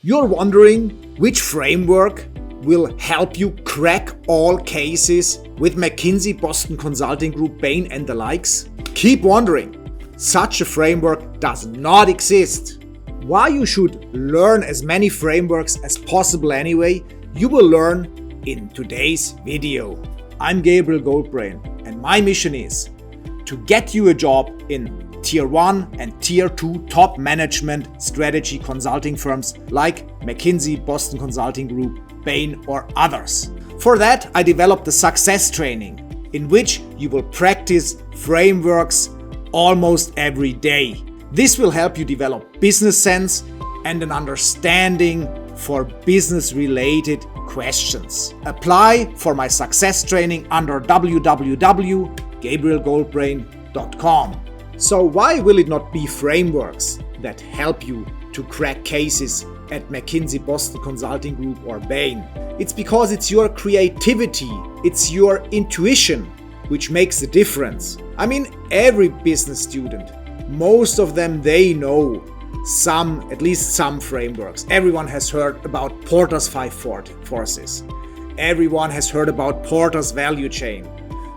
You're wondering which framework will help you crack all cases with McKinsey, Boston Consulting Group, Bain and the likes? Keep wondering. Such a framework does not exist. Why you should learn as many frameworks as possible anyway, you will learn in today's video. I'm Gabriel Goldbrain, and my mission is to get you a job in Tier 1 and Tier 2 top management strategy consulting firms like McKinsey, Boston Consulting Group, Bain or others. For that, I developed the Success Training, in which you will practice frameworks almost every day. This will help you develop business sense and an understanding for business-related questions. Apply for my Success Training under www.gabrielgoldbrain.com. So why will it not be frameworks that help you to crack cases at McKinsey, Boston Consulting Group or Bain? It's because it's your creativity, it's your intuition which makes the difference. I mean, every business student, most of them, they know at least some frameworks. Everyone has heard about Porter's 5 forces. Everyone has heard about Porter's value chain,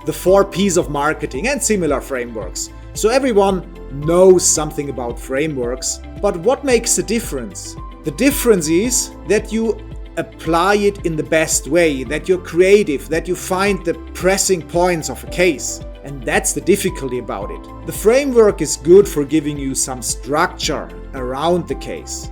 the 4 P's of marketing and similar frameworks. So everyone knows something about frameworks, but what makes the difference? The difference is that you apply it in the best way, that you're creative, that you find the pressing points of a case. And that's the difficulty about it. The framework is good for giving you some structure around the case,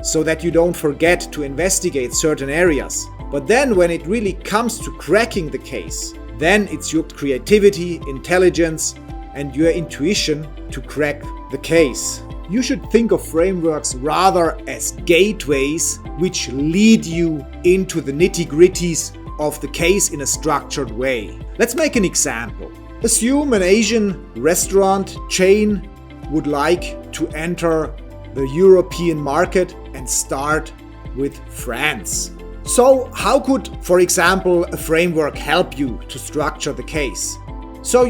so that you don't forget to investigate certain areas. But then when it really comes to cracking the case, then it's your creativity, intelligence, and your intuition to crack the case. You should think of frameworks rather as gateways which lead you into the nitty-gritties of the case in a structured way. Let's make an example. Assume an Asian restaurant chain would like to enter the European market and start with France. So how could, for example, a framework help you to structure the case? So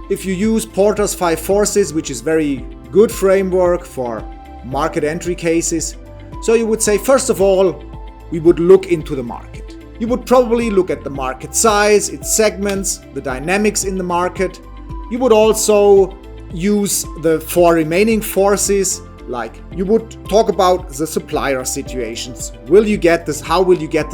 if you use Porter's 5 forces, which is very good framework for market entry cases, so you would say, first of all, we would look into the market. You would probably look at the market size, its segments, the dynamics in the market. You would also use the 4 remaining forces, like you would talk about the supplier situations. How will you get the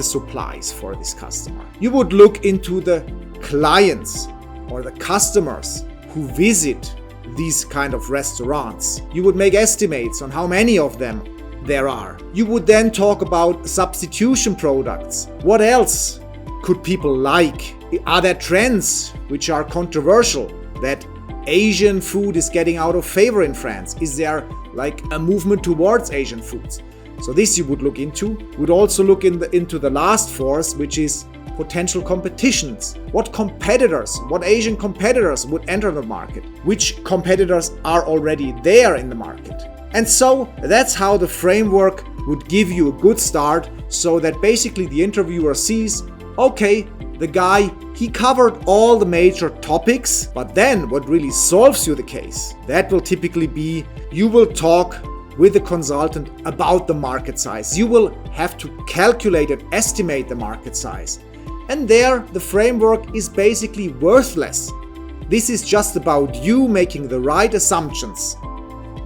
supplies for this customer? You would look into the clients or the customers who visit these kind of restaurants. You would make estimates on how many of them there are. You would then talk about substitution products. What else could people like? Are there trends which are controversial, that Asian food is getting out of favor in France? Is there like a movement towards Asian foods? So this you would look into. You would also look into the last force, which is potential competitions. What Asian competitors would enter the market? Which competitors are already there in the market? And so that's how the framework would give you a good start, so that basically the interviewer sees, okay, the guy, he covered all the major topics, but then what really solves you the case, that will typically be, you will talk with the consultant about the market size. You will have to calculate and estimate the market size. And there, the framework is basically worthless. This is just about you making the right assumptions.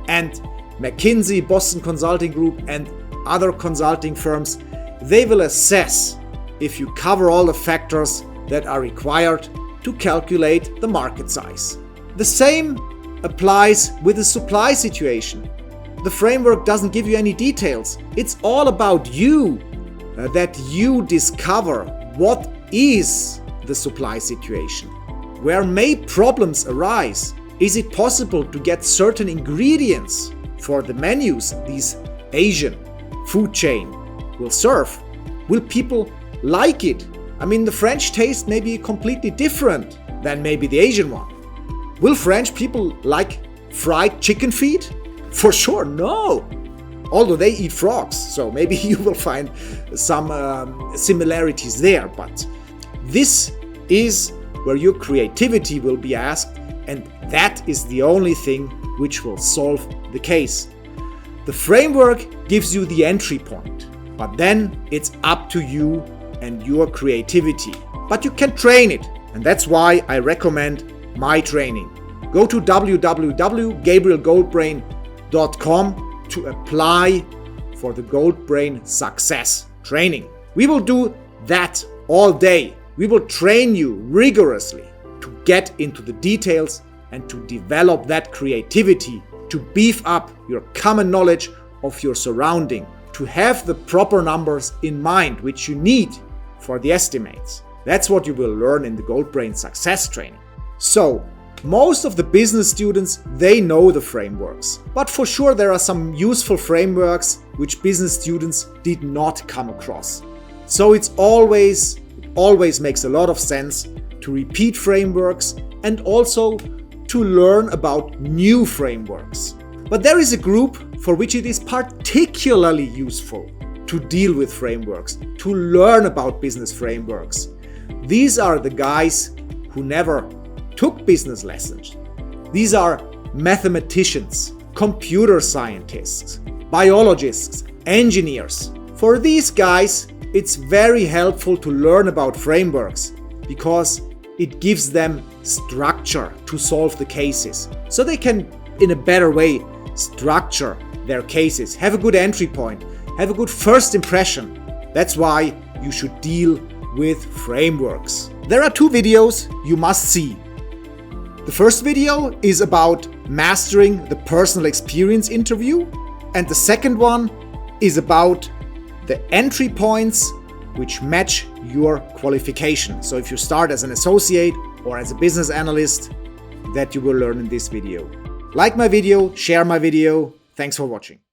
And McKinsey, Boston Consulting Group, and other consulting firms, they will assess if you cover all the factors that are required to calculate the market size. The same applies with the supply situation. The framework doesn't give you any details. It's all about you, that you discover what is the supply situation. Where may problems arise? Is it possible to get certain ingredients for the menus these Asian food chain will serve? Will people like it? I mean, the French taste may be completely different than maybe the Asian one. Will French people like fried chicken feet? For sure, no. Although they eat frogs, so maybe you will find some similarities there. But this is where your creativity will be asked, and that is the only thing which will solve the case. The The framework gives you the entry point, but then it's up to you and your creativity. But you can train it, and that's why I recommend my training. Go to www.gabrielgoldbrain.com to apply for the Goldbrain Success Training. We will do that all day. We will train you rigorously to get into the details and to develop that creativity, to beef up your common knowledge of your surrounding, to have the proper numbers in mind which you need for the estimates. That's what you will learn in the Goldbrain Success Training. So, most of the business students, they know the frameworks, but for sure there are some useful frameworks which business students did not come across. So it always makes a lot of sense to repeat frameworks and also to learn about new frameworks. But there is a group for which it is particularly useful to deal with frameworks, to learn about business frameworks. These are the guys who never took business lessons. These are mathematicians, computer scientists, biologists, engineers. For these guys, it's very helpful to learn about frameworks because it gives them structure to solve the cases. So they can, in a better way, structure their cases, have a good entry point, have a good first impression. That's why you should deal with frameworks. There are 2 videos you must see. The first video is about mastering the personal experience interview, and the second one is about the entry points which match your qualification. So if you start as an associate or as a business analyst, that you will learn in this video. Like my video, share my video. Thanks for watching.